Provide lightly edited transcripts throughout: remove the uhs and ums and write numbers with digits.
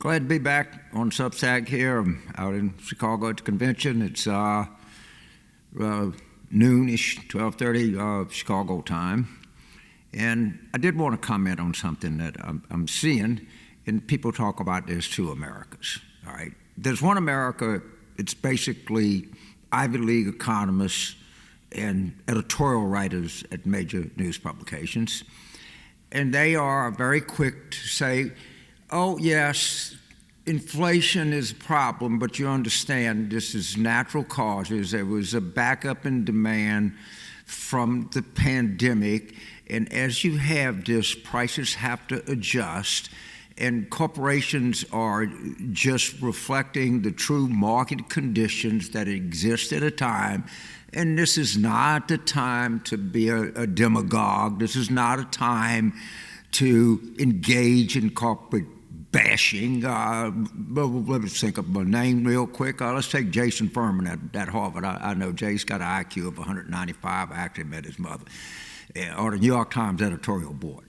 Glad to be back on Substack here. I'm out in Chicago at the convention. It's noonish, 12:30 Chicago time. And I did want to comment on something that I'm seeing, and people talk about there's two Americas, all right? There's one America, it's basically Ivy League economists and editorial writers at major news publications, and they are very quick to say, oh, yes, inflation is a problem, but you understand this is natural causes. There was a backup in demand from the pandemic, and as you have this, prices have to adjust, and corporations are just reflecting the true market conditions that exist at a time. And this is not the time to be a demagogue. This is not a time to engage in corporate bashing. Let me think of a name real quick. Let's take Jason Furman at Harvard. I know Jay's got an IQ of 195. I actually met his mother. Or the New York Times editorial board.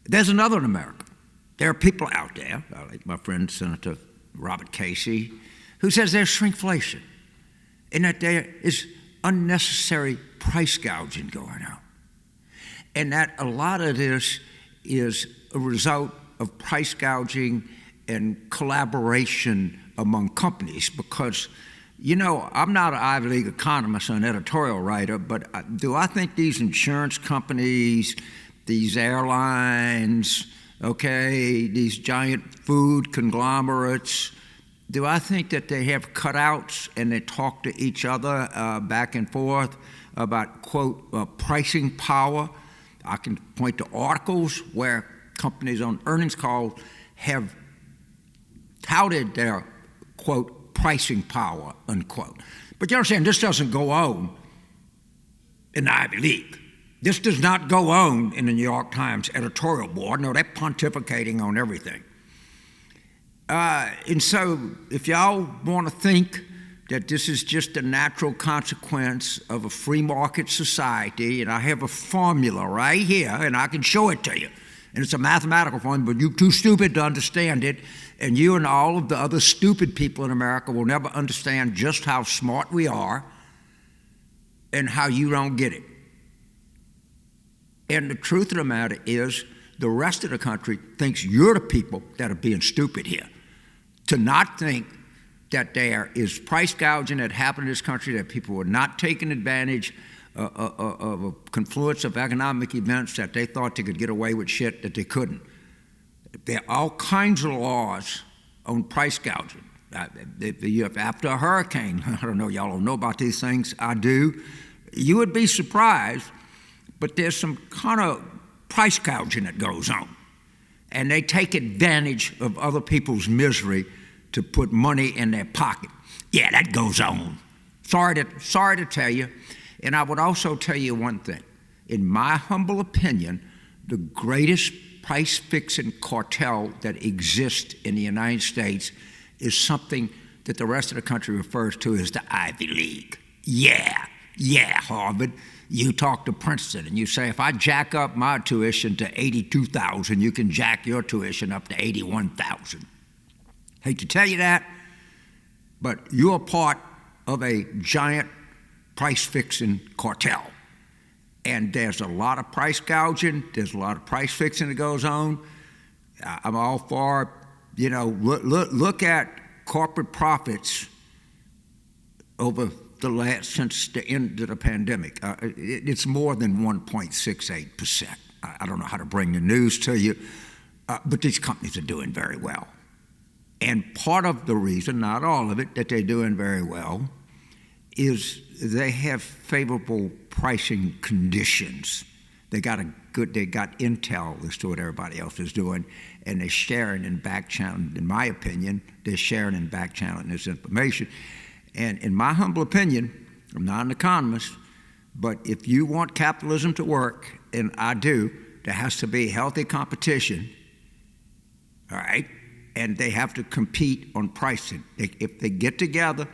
There's another in America. There are people out there, like my friend Senator Robert Casey, who says there's shrinkflation and that there is unnecessary price gouging going on. And that a lot of this is a result of price gouging and collaboration among companies because, you know, I'm not an Ivy League economist or an editorial writer, but do I think these insurance companies, these airlines, okay, these giant food conglomerates, do I think that they have cutouts and they talk to each other back and forth about, quote, pricing power? I can point to articles where companies on earnings calls have touted their, quote, pricing power, unquote. But you understand, this doesn't go on in the Ivy League. This does not go on in the New York Times editorial board. No, they're pontificating on everything. And so if y'all want to think that this is just a natural consequence of a free market society, and I have a formula right here, and I can show it to you, and it's a mathematical formula, but you're too stupid to understand it, and you and all of the other stupid people in America will never understand just how smart we are and how you don't get it. And the truth of the matter is the rest of the country thinks you're the people that are being stupid here. To not think that there is price gouging that happened in this country, that people were not taking advantage of a confluence of economic events, that they thought they could get away with shit that they couldn't. There are all kinds of laws on price gouging. After a hurricane, I don't know, y'all don't know about these things, I do, you would be surprised, but there's some kind of price gouging that goes on. And they take advantage of other people's misery to put money in their pocket. Yeah, that goes on. Sorry to tell you. And I would also tell you one thing. In my humble opinion, the greatest price-fixing cartel that exists in the United States is something that the rest of the country refers to as the Ivy League. Yeah, Harvard. You talk to Princeton and you say, if I jack up my tuition to $82,000, you can jack your tuition up to $81,000. Hate to tell you that, but you're part of a giant price-fixing cartel. And there's a lot of price gouging. There's a lot of price fixing that goes on. I'm all for, you know, look at corporate profits over the last, since the end of the pandemic. It's more than 1.68%. I don't know how to bring the news to you, but these companies are doing very well. And part of the reason, not all of it, that they're doing very well is they have favorable pricing conditions. They got intel as to what everybody else is doing, and they're sharing and back-channeling, in my opinion, they're sharing and back-channeling this information. And in my humble opinion, I'm not an economist, but if you want capitalism to work, and I do, there has to be healthy competition, all right? And they have to compete on pricing. If they get together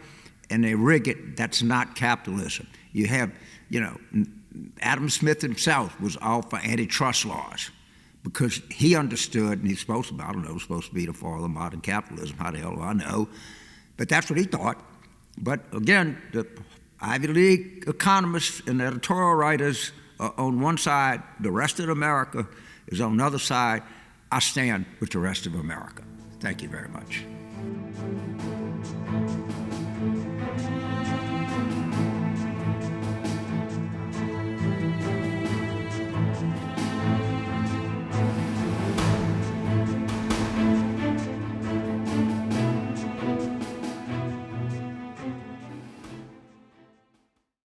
and they rig it, that's not capitalism. You have, you know, Adam Smith himself was all for antitrust laws, because he understood, and he's supposed to be, I don't know, supposed to be the father of modern capitalism. How the hell do I know? But that's what he thought. But again, the Ivy League economists and editorial writers are on one side, the rest of America is on the other side. I stand with the rest of America. Thank you very much.